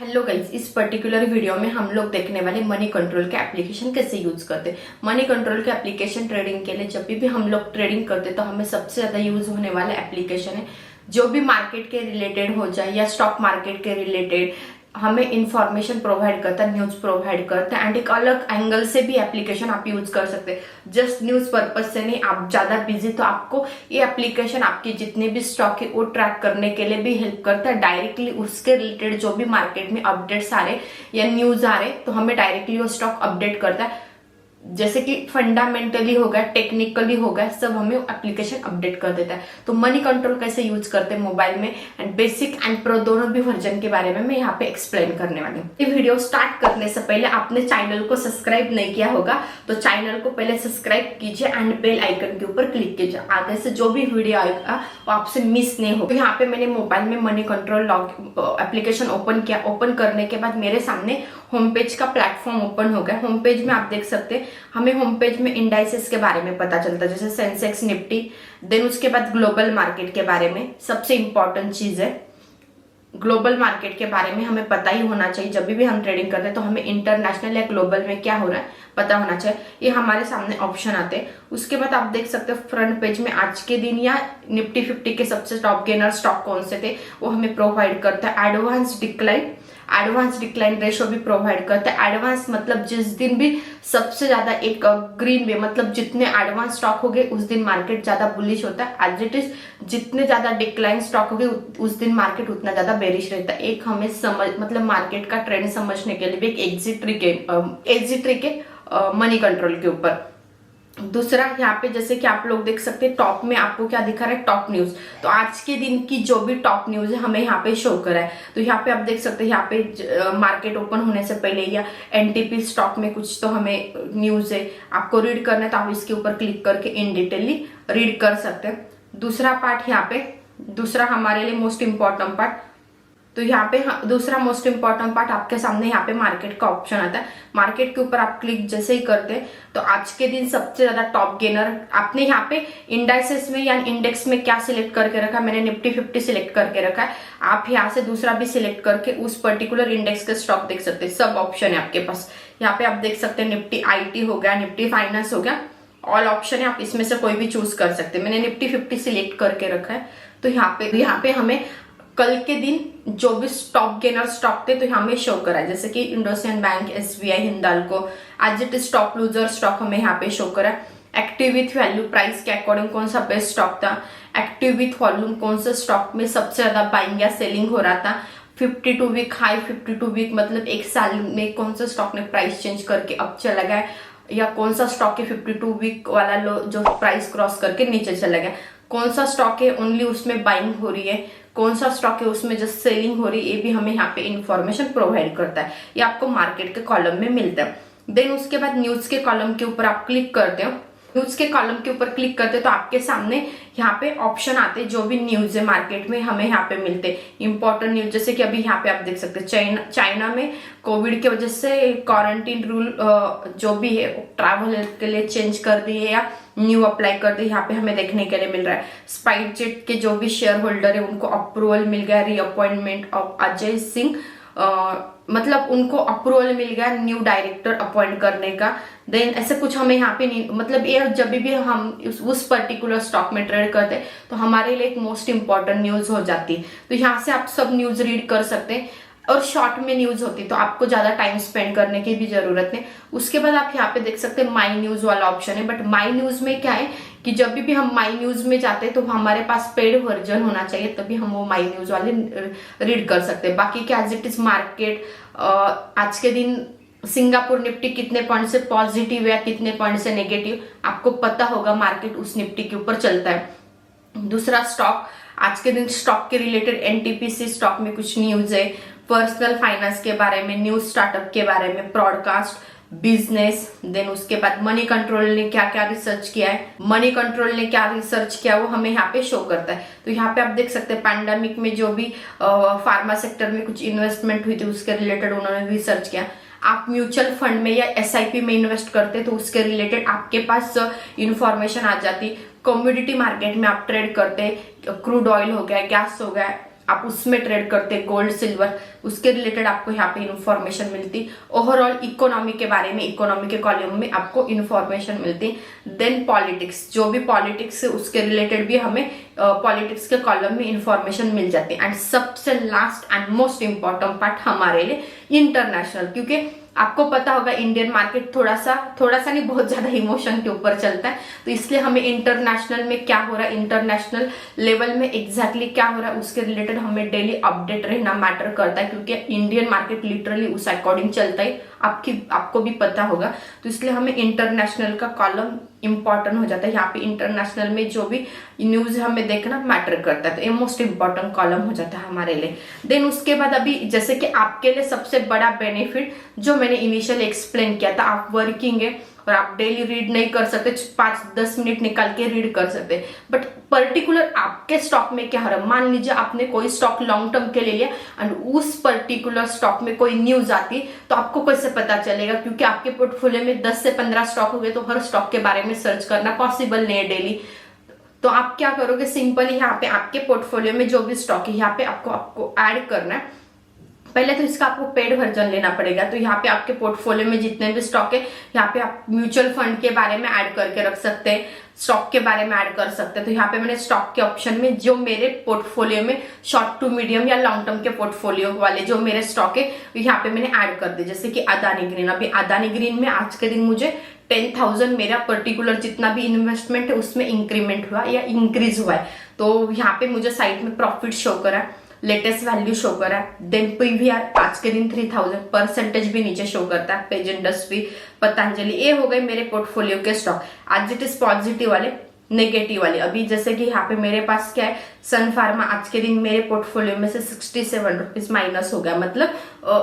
Hello guys, इस particular video में हम लोग देखने वाले मनी कंट्रोल के एप्लीकेशन कैसे यूज करते हैं। मनी कंट्रोल के एप्लीकेशन ट्रेडिंग के लिए जब भी हम लोग ट्रेडिंग करते तो हमें सबसे ज्यादा यूज होने वाला एप्लीकेशन है जो भी मार्केट के रिलेटेड हो जाए या स्टॉक मार्केट के रिलेटेड हमें इंफॉर्मेशन प्रोवाइड करता है, न्यूज प्रोवाइड करता है। एंड एक अलग एंगल से भी एप्लीकेशन आप यूज कर सकते हैं, जस्ट न्यूज पर्पज से नहीं। आप ज्यादा बिजी तो आपको ये एप्लीकेशन आपके जितने भी स्टॉक है वो ट्रैक करने के लिए भी हेल्प करता है। डायरेक्टली उसके रिलेटेड जो भी मार्केट में अपडेट्स आ रहे या न्यूज आ रहे तो हमें डायरेक्टली वो स्टॉक अपडेट करता है। जैसे कि फंडामेंटली हो गया, टेक्निकली हो गया, सब हमें एप्लीकेशन अपडेट कर देता है। तो मनी कंट्रोल कैसे यूज करते हैं मोबाइल में, एंड बेसिक एंड प्रो दोनों भी वर्जन के बारे में मैं यहाँ पे एक्सप्लेन करने वाली हूँ। ये वीडियो स्टार्ट करने से पहले आपने चैनल को सब्सक्राइब नहीं किया होगा तो चैनल को पहले सब्सक्राइब कीजिए एंड बेल आइकन के ऊपर क्लिक कीजिए। आगे से जो भी वीडियो आएगा वो आपसे मिस नहीं होगा। यहाँ पे मैंने मोबाइल में मनी कंट्रोल एप्लीकेशन ओपन किया। ओपन करने के बाद मेरे सामने होम पेज का प्लेटफॉर्म ओपन हो गया। होम पेज में आप देख सकते हैं, हमें होम पेज में इंडाइसेस के बारे में पता चलता है, जैसे सेंसेक्स, निफ्टी। देन उसके बाद ग्लोबल मार्केट के बारे में सबसे इंपॉर्टेंट चीज है। ग्लोबल मार्केट के बारे में हमें पता ही होना चाहिए। जब भी हम ट्रेडिंग करते हैं तो हमें इंटरनेशनल या ग्लोबल में क्या हो रहा है पता होना चाहिए। ये हमारे सामने ऑप्शन आते हैं। उसके बाद आप देख सकते हो फ्रंट पेज में आज के दिन या निफ्टी 50 के सबसे टॉप गेनर स्टॉक कौन से थे वो हमें प्रोवाइड करता है। एडवांस डिक्लाइन रेशो भी प्रोवाइड करता है। एडवांस मतलब जिस दिन भी सबसे ज्यादा एक ग्रीन वे, मतलब जितने एडवांस स्टॉक हो गए उस दिन मार्केट ज्यादा बुलिश होता है। एज इट इज जितने ज्यादा डिक्लाइन स्टॉक हो गए उस दिन मार्केट उतना ज्यादा बेरिश रहता है। एक हमें मतलब मार्केट का ट्रेंड समझने के लिए भी एक एग्जिट ट्रिक है मनी कंट्रोल के ऊपर। दूसरा यहाँ पे जैसे कि आप लोग देख सकते हैं टॉप में आपको क्या दिखा रहा है, टॉप न्यूज। तो आज के दिन की जो भी टॉप न्यूज है हमें यहाँ पे शो करा है। तो यहाँ पे आप देख सकते हैं, यहाँ पे मार्केट ओपन होने से पहले या एनटीपी स्टॉक में कुछ तो हमें न्यूज है, आपको रीड करना है तो आप इसके ऊपर क्लिक करके इन डिटेली रीड कर सकते हैं। दूसरा पार्ट यहाँ पे, दूसरा हमारे लिए मोस्ट इंपॉर्टेंट पार्ट, तो यहाँ पे दूसरा मोस्ट इंपॉर्टेंट पार्ट आपके सामने यहाँ पे मार्केट का ऑप्शन आता है। मार्केट के ऊपर आप क्लिक जैसे ही करते हैं तो आज के दिन सबसे ज्यादा टॉप गेनर आपने यहाँ पे इंडाइसेस में या इंडेक्स में क्या सिलेक्ट करके रखा है। मैंने निफ्टी 50 सिलेक्ट करके रखा है। आप यहाँ से दूसरा भी सिलेक्ट करके उस पर्टिकुलर इंडेक्स के स्टॉक देख सकते हैं। सब ऑप्शन है आपके पास। यहाँ पे आप देख सकते हैं निफ्टी IT हो गया, निफ्टी फाइनेंस हो गया, ऑल ऑप्शन है। आप इसमें से कोई भी चूज कर सकते हैं। मैंने निफ्टी 50 सिलेक्ट करके रखा है। तो यहाँ पे हमें कल के दिन जो भी टॉप गेनर स्टॉक थे तो हमें शो करा है, जैसे कि IndusInd bank, SBI, Hindalco. As it is top loser stock हमें यहाँ पे शो करा है। एक्टिव विथ वैल्यू प्राइस के अकॉर्डिंग कौन सा बेस्ट स्टॉक था, एक्टिव विथ वॉल्यूम कौन सा स्टॉक में सबसे ज्यादा बाइंग या सेलिंग हो रहा था, 52 वीक हाई, 52 वीक मतलब एक साल में कौन सा स्टॉक ने प्राइस चेंज करके अप चला गया, या कौन सा स्टॉक है 52 वीक वाला लो जो प्राइस क्रॉस करके नीचे चला गया, कौन सा स्टॉक है ओनली उसमें बाइंग हो रही है, कौन सा स्टॉक है उसमें जस्ट सेलिंग हो रही है। ये भी हमें यहाँ पे इंफॉर्मेशन प्रोवाइड करता है। ये आपको मार्केट के कॉलम में मिलता है। देन उसके बाद न्यूज के कॉलम के ऊपर आप क्लिक करते हो। न्यूज के कॉलम के ऊपर क्लिक करते हो तो आपके सामने यहाँ पे ऑप्शन आते हैं जो भी न्यूज है मार्केट में हमें यहाँ पे मिलते हैं। इंपॉर्टेंट न्यूज जैसे कि अभी यहाँ पे आप देख सकते हैं चाइना में कोविड की वजह से क्वारंटीन रूल जो भी है ट्रैवल के लिए चेंज कर दिए या न्यू अप्लाई कर दिए, यहाँ पे हमें देखने के लिए मिल रहा है। स्पाइस जेट के जो भी शेयर होल्डर है उनको अप्रूवल मिल गया, रीअपॉइंटमेंट ऑफ अजय सिंह, मतलब उनको अप्रूवल मिल गया न्यू डायरेक्टर अपॉइंट करने का। देन ऐसे कुछ हमें यहाँ पे नहीं, मतलब ये जब भी हम उस पर्टिकुलर स्टॉक में ट्रेड करते हैं तो हमारे लिए एक मोस्ट इंपॉर्टेंट न्यूज हो जाती है। तो यहाँ से आप सब न्यूज रीड कर सकते हैं और शॉर्ट में न्यूज होती है तो आपको ज्यादा टाइम स्पेंड करने की भी जरूरत नहीं। उसके बाद आप यहाँ पे देख सकते हैं माई न्यूज वाला ऑप्शन है। बट माई न्यूज में क्या है कि जब भी हम माई न्यूज में जाते हैं तो हमारे पास पेड वर्जन होना चाहिए, तभी हम वो माई न्यूज वाले रीड कर सकते हैं। बाकी क्या एज इट इज मार्केट आज के दिन सिंगापुर निफ्टी कितने पॉइंट से पॉजिटिव या कितने पॉइंट से नेगेटिव आपको पता होगा, मार्केट उस निफ्टी के ऊपर चलता है। दूसरा स्टॉक आज के दिन स्टॉक के रिलेटेड NTPC स्टॉक में कुछ न्यूज है, पर्सनल फाइनेंस के बारे में, न्यू स्टार्टअप के बारे में, ब्रॉडकास्ट, बिजनेस। देन उसके बाद मनी कंट्रोल ने क्या क्या रिसर्च किया है, मनी कंट्रोल ने क्या रिसर्च किया वो हमें यहाँ पे शो करता है। तो यहाँ पे आप देख सकते हैं पैंडेमिक में जो भी फार्मा सेक्टर में कुछ इन्वेस्टमेंट हुई थी उसके रिलेटेड उन्होंने रिसर्च किया। आप म्यूचुअल फंड में या SIP में इन्वेस्ट करते तो उसके रिलेटेड आपके पास इंफॉर्मेशन आ जाती। कमोडिटी मार्केट में आप ट्रेड करते, क्रूड ऑयल हो गया, गैस हो गया, आप उसमें ट्रेड करते, गोल्ड सिल्वर, उसके रिलेटेड आपको यहाँ पे इंफॉर्मेशन मिलती। ओवरऑल इकोनॉमी के बारे में, इकोनॉमी के कॉलम में आपको इंफॉर्मेशन मिलती। देन पॉलिटिक्स, जो भी पॉलिटिक्स है उसके रिलेटेड भी हमें पॉलिटिक्स के कॉलम में इंफॉर्मेशन मिल जाती है। एंड सबसे last and most important part हमारे लिए इंटरनेशनल, क्योंकि आपको पता होगा इंडियन मार्केट थोड़ा सा नहीं, बहुत ज्यादा इमोशन के ऊपर चलता है, तो इसलिए हमें इंटरनेशनल में क्या हो रहा है, इंटरनेशनल लेवल में एग्जैक्टली क्या हो रहा है उसके रिलेटेड हमें डेली अपडेट रहना मैटर करता है, क्योंकि इंडियन मार्केट लिटरली उस अकॉर्डिंग चलता है, आपको भी पता होगा। तो इसलिए हमें इंटरनेशनल का कॉलम इंपॉर्टेंट हो जाता है। यहाँ पे इंटरनेशनल में जो भी न्यूज हमें देखना मैटर करता है, तो ये मोस्ट इंपॉर्टेंट कॉलम हो जाता है हमारे लिए। देन उसके बाद अभी जैसे कि आपके लिए सबसे बड़ा बेनिफिट जो मैंने इनिशियल एक्सप्लेन किया था, आप वर्किंग है और आप डेली रीड नहीं कर सकते, 5-10 मिनट निकाल के रीड कर सकते, बट पर्टिकुलर आपके स्टॉक में क्या हो रहा है। मान लीजिए आपने कोई स्टॉक लॉन्ग टर्म के ले लिया एंड उस पर्टिकुलर स्टॉक में कोई न्यूज आती, तो आपको कैसे पता चलेगा, क्योंकि आपके पोर्टफोलियो में 10 से 15 स्टॉक हो गए, तो हर स्टॉक के बारे में सर्च करना पॉसिबल नहीं है डेली। तो आप क्या करोगे, सिंपली यहाँ पे आपके पोर्टफोलियो में जो भी स्टॉक है यहाँ पे आपको ऐड करना है। पहले तो इसका आपको पेड वर्जन लेना पड़ेगा। तो यहाँ पे आपके पोर्टफोलियो में जितने भी स्टॉक है यहाँ पे आप म्यूचुअल फंड के बारे में ऐड करके रख सकते हैं, स्टॉक के बारे में ऐड कर सकते हैं। तो यहाँ पे मैंने स्टॉक के ऑप्शन में जो मेरे पोर्टफोलियो में शॉर्ट टू मीडियम या लॉन्ग टर्म के पोर्टफोलियो वाले जो मेरे स्टॉक है यहाँ पे मैंने ऐड कर दिए, जैसे कि अदानी ग्रीन। अभी अदानी ग्रीन में आज के दिन मुझे 10,000 मेरा पर्टिकुलर जितना भी इन्वेस्टमेंट है उसमें इंक्रीमेंट हुआ या इंक्रीज हुआ है। तो यहाँ पे मुझे साइड में प्रॉफिट शो करा, लेटेस्ट वैल्यू शो करा, देन पीवीआर आज के दिन 3000, परसेंटेज भी नीचे शो करता है, पेज इंडस्ट्री, पतंजलि, ये हो गए मेरे पोर्टफोलियो के स्टॉक। आज इट इज पॉजिटिव वाले, नेगेटिव वाले। अभी जैसे कि यहाँ पे मेरे पास क्या है, सन फार्मा आज के दिन मेरे पोर्टफोलियो में से 67 रुपीज माइनस हो गया, मतलब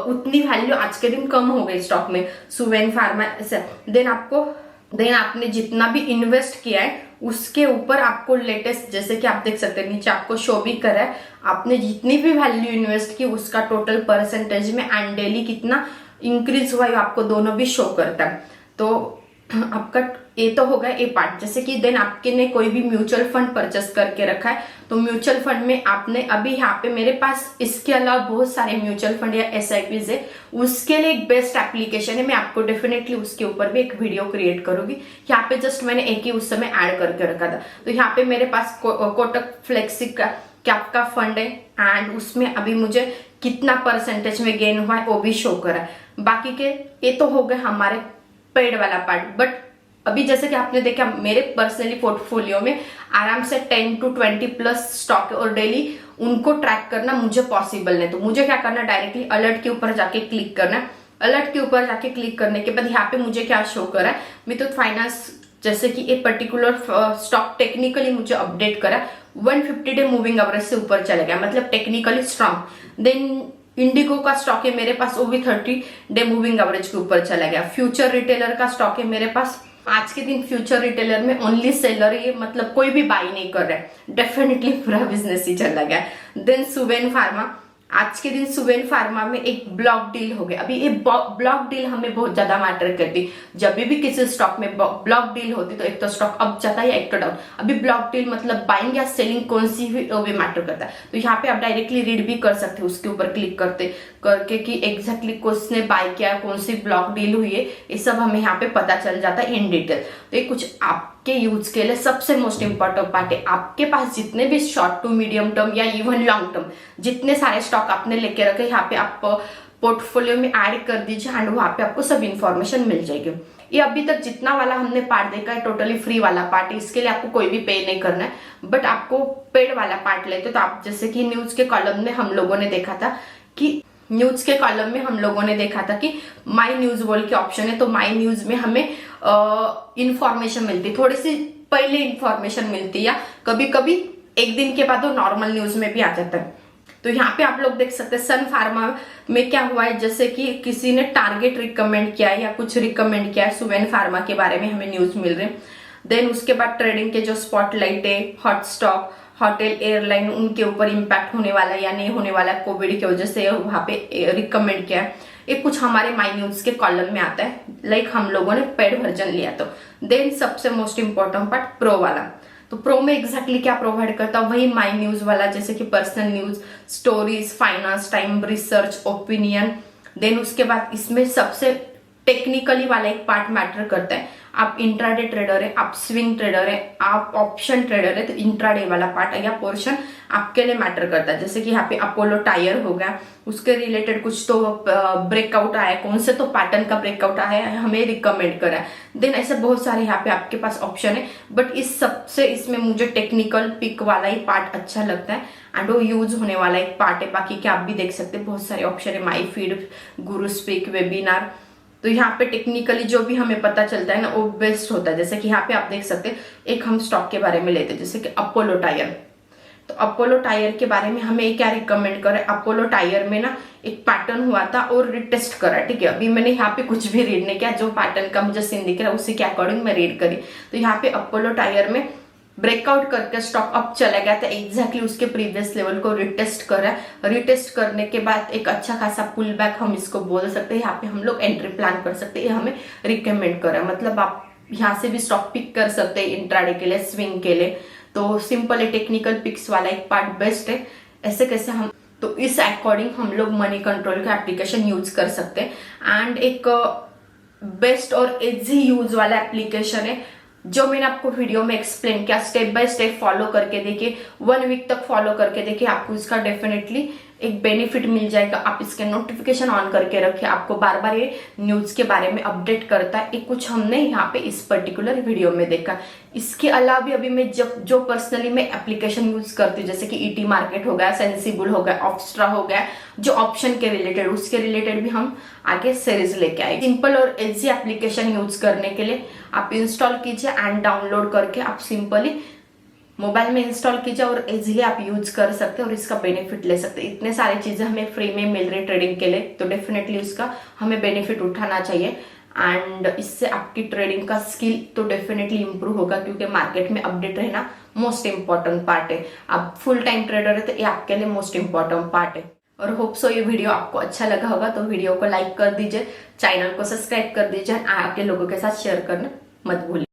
उतनी वैल्यू आज के दिन कम हो गई स्टॉक में। सुवेन फार्मा ऐसे। देन आपने जितना भी इन्वेस्ट किया है उसके ऊपर आपको लेटेस्ट, जैसे कि आप देख सकते हैं नीचे आपको शो भी करा है, आपने जितनी भी वैल्यू इन्वेस्ट की उसका टोटल परसेंटेज में एंड डेली कितना इंक्रीज हुआ है आपको दोनों भी शो करता है। तो आपका ये तो होगा ए पार्ट। जैसे कि देन आपके ने कोई भी म्यूचुअल फंड परचेस करके रखा है, तो म्यूचुअल फंड में आपने अभी यहाँ पे मेरे पास इसके अलावा बहुत सारे म्यूचुअल फंड या SIPs है, उसके लिए एक बेस्ट एप्लीकेशन है, मैं आपको डेफिनेटली उसके ऊपर भी एक वीडियो क्रिएट करूंगी। यहाँ पे जस्ट मैंने एक ही उस समय ऐड करके रखा था। तो यहाँ पे मेरे पास कोटक फ्लेक्सी कैप का फंड है एंड उसमें अभी मुझे कितना परसेंटेज में गेन हुआ है वो भी शो करा है। बाकी के ये तो हो गए हमारे पेड वाला पार्ट। बट अभी जैसे कि आपने देखा मेरे पर्सनली पोर्टफोलियो में आराम से 10 to 20 प्लस स्टॉक है और डेली उनको ट्रैक करना मुझे पॉसिबल नहीं। तो मुझे क्या करना, डायरेक्टली अलर्ट के ऊपर जाके क्लिक करना। अलर्ट के ऊपर जाके क्लिक करने के बाद यहाँ पे मुझे क्या शो करा है, मुथूट फाइनेंस जैसे कि एक पर्टिकुलर स्टॉक टेक्निकली मुझे अपडेट करा, 150 डे मूविंग एवरेज से ऊपर चला गया, मतलब टेक्निकली स्ट्रॉन्ग। देन इंडिगो का स्टॉक है मेरे पास, वो भी 30 डे मूविंग एवरेज के ऊपर चला गया। फ्यूचर रिटेलर का स्टॉक है मेरे पास, आज के दिन फ्यूचर रिटेलर में ओनली सेलर है, मतलब कोई भी बाई नहीं कर रहा है, डेफिनेटली पूरा बिजनेस ही चला गया। देन सुवेन फार्मा, आज के दिन सुवेन फार्मा में एक ब्लॉक डील हो गया। अभी ये ब्लॉक डील हमें बहुत ज्यादा मैटर करती, जब भी किसी स्टॉक में ब्लॉक डील होती तो एक तो स्टॉक अप जाता है या एक तो डाउन। अभी ब्लॉक डील मतलब बाइंग या सेलिंग कौन सी भी वो भी मैटर करता है। तो यहाँ पे आप डायरेक्टली रीड भी कर सकते हो उसके ऊपर क्लिक करके कि एग्जैक्टली किसने बाय किया, कौन सी ब्लॉक डील हुई है, ये सब हमें यहाँ पे पता चल जाता है इन डिटेल। तो ये कुछ आपके यूज के लिए सबसे मोस्ट इंपॉर्टेंट पार्ट है। आपके पास जितने भी शॉर्ट टू मीडियम टर्म या इवन लॉन्ग टर्म जितने सारे स्टॉक आपने लेके रखे, यहाँ पे आप पोर्टफोलियो में ऐड कर दीजिए एंड वहां पे आपको सब इन्फॉर्मेशन मिल जाएगी। ये अभी तक जितना वाला हमने पार्ट देखा है टोटली फ्री वाला पार्ट है, इसके लिए आपको कोई भी पे नहीं करना है। बट आपको पेड वाला पार्ट लेते तो आप, जैसे कि न्यूज के कॉलम में हम लोगों ने देखा था कि माई न्यूज बोल के ऑप्शन है, तो माई न्यूज में हमें इंफॉर्मेशन मिलती, थोड़ी सी पहले इंफॉर्मेशन मिलती, या कभी कभी एक दिन के बाद वो नॉर्मल न्यूज में भी आ जाता है। तो यहाँ पे आप लोग देख सकते हैं सन फार्मा में क्या हुआ है, जैसे कि किसी ने टारगेट रिकमेंड किया है या कुछ रिकमेंड किया है, सुवेन फार्मा के बारे में हमें न्यूज मिल रही है। देन उसके बाद ट्रेडिंग के जो स्पॉटलाइट है, हॉट स्टॉक, होटल, एयरलाइन, उनके ऊपर इम्पैक्ट होने वाला या नहीं होने वाला कोविड की वजह से वहां पे रिकमेंड किया है, ये कुछ हमारे माई न्यूज के कॉलम में आता है, लाइक हम लोगों ने पेड वर्जन लिया। तो देन सबसे मोस्ट इंपॉर्टेंट पार्ट प्रो वाला, तो प्रो में एग्जैक्टली क्या प्रोवाइड करता है, वही माई न्यूज वाला, जैसे कि personal news, stories, finance, time, research, opinion. Then उसके बाद इसमें सबसे टेक्निकली वाला एक पार्ट मैटर करता है। आप इंट्राडे ट्रेडर है, आप स्विंग ट्रेडर है, आप ऑप्शन ट्रेडर है, तो इंट्राडे वाला पार्ट या पोर्शन आपके लिए मैटर करता है। जैसे कि यहाँ पे अपोलो टायर हो गया, उसके रिलेटेड कुछ तो ब्रेकआउट आया, कौन से तो पैटर्न का ब्रेकआउट आया है, हमें रिकमेंड करा है। देन ऐसे बहुत सारे यहाँ पे आपके पास ऑप्शन है, बट इस सबसे इसमें मुझे टेक्निकल पिक वाला ही पार्ट अच्छा लगता है एंड वो यूज होने वाला एक पार्ट है। बाकी क्या आप भी देख सकते हैं, बहुत सारे ऑप्शन है, माई फीड, गुरु स्पीक, वेबिनार। तो यहाँ पे टेक्निकली जो भी हमें पता चलता है ना, वो बेस्ट होता है। जैसे कि यहाँ पे आप देख सकते हैं, एक हम स्टॉक के बारे में लेते हैं, जैसे कि अपोलो टायर। तो अपोलो टायर के बारे में हमें क्या रिकमेंड करे, अपोलो टायर में ना एक पैटर्न हुआ था और रिटेस्ट करा, ठीक है। अभी मैंने यहाँ पे कुछ भी रीड नहीं किया, जो पैटर्न का मुझे सीन दिख रहा है उसी के अकॉर्डिंग मैं रीड करी। तो यहाँ पे अपोलो टायर में ब्रेकआउट करके स्टॉक अप चला गया था, एग्जैक्टली उसके प्रीवियस लेवल को रिटेस्ट कर रहा है। रिटेस्ट करने के बाद एक अच्छा खासा पुल बैक हम इसको बोल सकते हैं, यहाँ पे हम लोग एंट्री प्लान कर सकते हैं, हमें रिकमेंड कर रहा है। मतलब आप यहाँ से भी स्टॉक पिक कर सकते हैं इंट्राडे के लिए, स्विंग के लिए। तो सिंपल है, टेक्निकल पिक्स वाला एक पार्ट बेस्ट है। ऐसे कैसे हम, तो इस अकॉर्डिंग हम लोग मनी कंट्रोल का एप्लीकेशन यूज कर सकते हैं। एंड एक बेस्ट और इजी यूज वाला एप्लीकेशन है, जो मैंने आपको वीडियो में एक्सप्लेन किया, स्टेप बाय स्टेप फॉलो करके देखिए, 1 वीक तक फॉलो करके देखिए, आपको इसका डेफिनेटली एक बेनिफिट मिल जाएगा। आप इसके नोटिफिकेशन ऑन करके रखिए, आपको बार बार ये न्यूज के बारे में अपडेट करता है। एक कुछ हमने यहाँ पे इस पर्टिकुलर वीडियो में देखा। इसके अलावा भी अभी मैं जो पर्सनली मैं एप्लीकेशन यूज करती हूँ, जैसे कि ईटी मार्केट हो गया, सेंसिबल हो गया, ऑप्स्ट्रा हो गया, जो ऑप्शन के रिलेटेड, उसके रिलेटेड भी हम आगे सीरीज लेके आए। सिंपल और इजी एप्लीकेशन यूज करने के लिए आप इंस्टॉल कीजिए एंड डाउनलोड करके आप सिंपली मोबाइल में इंस्टॉल कीजिए और इजीली आप यूज कर सकते हैं और इसका बेनिफिट ले सकते हैं। इतने सारी चीजें हमें फ्री में मिल रही ट्रेडिंग के लिए, तो डेफिनेटली उसका हमें बेनिफिट उठाना चाहिए। एंड इससे आपकी ट्रेडिंग का स्किल तो डेफिनेटली इंप्रूव होगा, क्योंकि मार्केट में अपडेट रहना मोस्ट इंपॉर्टेंट पार्ट है। आप फुल टाइम ट्रेडर है तो ये आपके लिए मोस्ट इंपॉर्टेंट पार्ट है। और होप सो ये वीडियो आपको अच्छा लगा होगा, तो वीडियो को लाइक कर दीजिए, चैनल को सब्सक्राइब कर दीजिए, आपके लोगों के साथ शेयर करना मत भूलिए।